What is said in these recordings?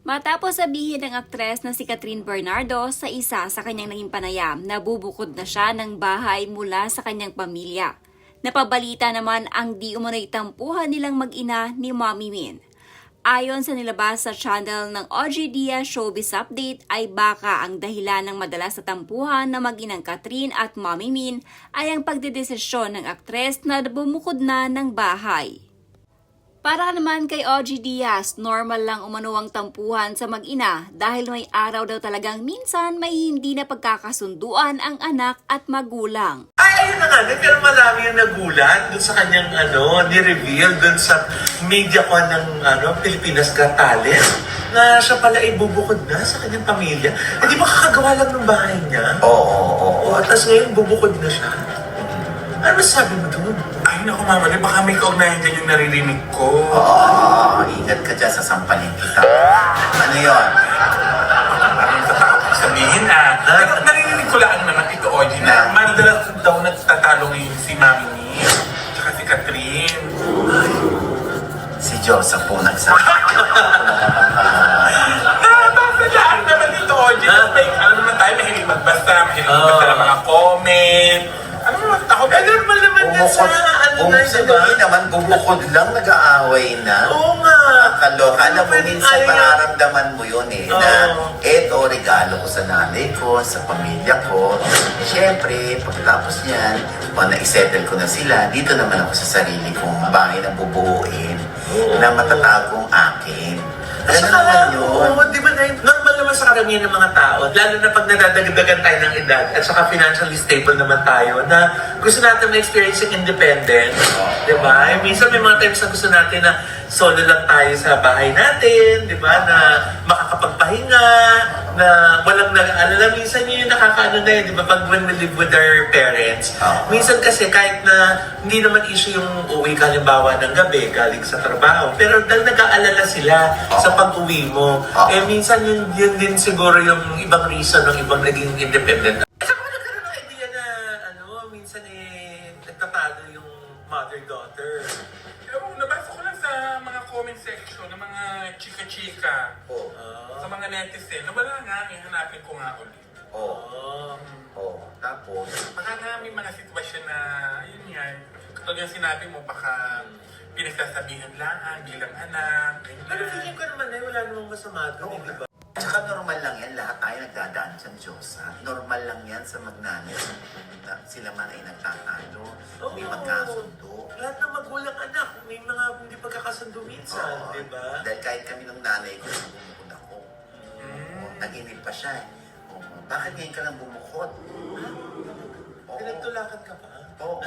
Matapos sabihin ng aktres na si Catherine Bernardo sa isa sa kanyang naging panayam na bubukod na siya ng bahay mula sa kanyang pamilya. Napabalita naman ang di umano'y tampuhan nilang mag-ina ni Mommy Min. Ayon sa nilabas sa channel ng OG Dia Showbiz Update ay baka ang dahilan ng madalas na tampuhan na mag-inang Catherine at Mommy Min ay ang pagdedesisyon ng aktres na bumukod na ng bahay. Para naman kay OG Diaz, normal lang umano ang tampuhan sa mag-ina dahil may araw daw talagang minsan may hindi na pagkakasunduan ang anak at magulang. Ay, ayun na nga, pero marami yung nagulat dun sa kanyang ni-reveal dun sa media ko ng Pilipinas Got Talent na siya pala ay bubukod na sa kanyang pamilya. Hindi ba kakagawa lang ng bahay niya? Oo. At tapos ngayon bubukod na siya. Ano sabi mo dun? Ay, naku mama, di baka may kaugnayan dyan yung naririnig ko. Oo, ingat ka dyan sa sampalin kita. Ano yun? Parang natatakot sabihin Pero naririnig ko lang naman ito, Oji, na madalas daw nagtatalo ngayon si Mami ni, tsaka si Catherine. Si Joseph po nagsabi. Napasadaan naman ito, Oji. Alam naman tayo, mahilig magbasa ng mga comment. Ano naman, ako Normal naman yan sa naman, bubukod lang, nag-aaway na. Oo nga. Kaloka. Alam mo, minsan Ayaw. mararamdaman mo yun na eto, regalo ko sa nanay ko, sa pamilya ko. Siyempre, pagkatapos niyan, pag na-settle ko na sila, dito naman ako sa sarili kong bahay na bubuuin na matatagong akin. At Ganun saka, naman yun. di ba normal naman sa karamihan ng mga tao, lalo na pag nadadagdagan tayo ng edad at saka financially stable naman tayo, na gusto natin ma-experience yung independence. Di ba? Minsan may mga times na gusto natin na solo lang tayo sa bahay natin, di ba? Na makakapagpahinga, na walang nag-aalala. Minsan yun yung nakakaano na yun, di ba? Pag when we live with our parents, minsan kasi kahit na hindi naman issue yung uwi ka halimbawa ng gabi, galing sa trabaho, pero dahil nag-aalala sila sa pag-uwi mo, minsan yun din siguro yung ibang reason ng ibang naging independent. Saan ko nagkaroon ng idea na, minsan nagtatalo yung mother-daughter? Pero nabasa ko lang sa mga comment section ng mga chika-chika. Sa mga netizen, na wala nga, hanapin ko nga ulit. Tapos, Baka nga may mga sitwasyon na, yun nga, katulad yung sinabi mo, baka pinagsasabihan lang bilang anak. Pero feeling ko naman wala namang masama doon, di ba? tsaka normal lang yan, lahat tayo nagdadaan sa Diyos. Normal lang yan sa magnanay. Sila man ay nagtatalo, may magkasundo. Lahat ng magulang anak, may mga hindi pagkakasundo minsan, di ba? Dahil kahit kami ng nanay ko, bumukod ako. Nag-inip pa siya. Bakit ngayon ka lang bumukod? Pinagtulakan ka pa? Oo.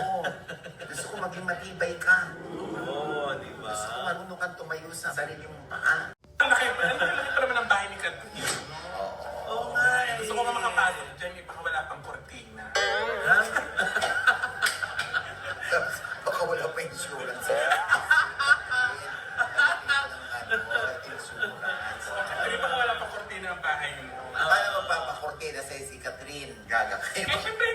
Gusto ko maging matibay ka. Oo, di ba? Gusto ko marunong kang tumayo sa sarili mong paa. Ang laki pa naman ng bahay ni Catherine. Oo nga eh. Gusto ko nga makapasok dyan, may baka wala pang kortina. Ha? Baka wala pa insurance. Insurance. Hindi baka wala pang kortina ang bahay mo. Paano magpapakortina sa'yo si Catherine? Gaga kayo. Kaya syempre,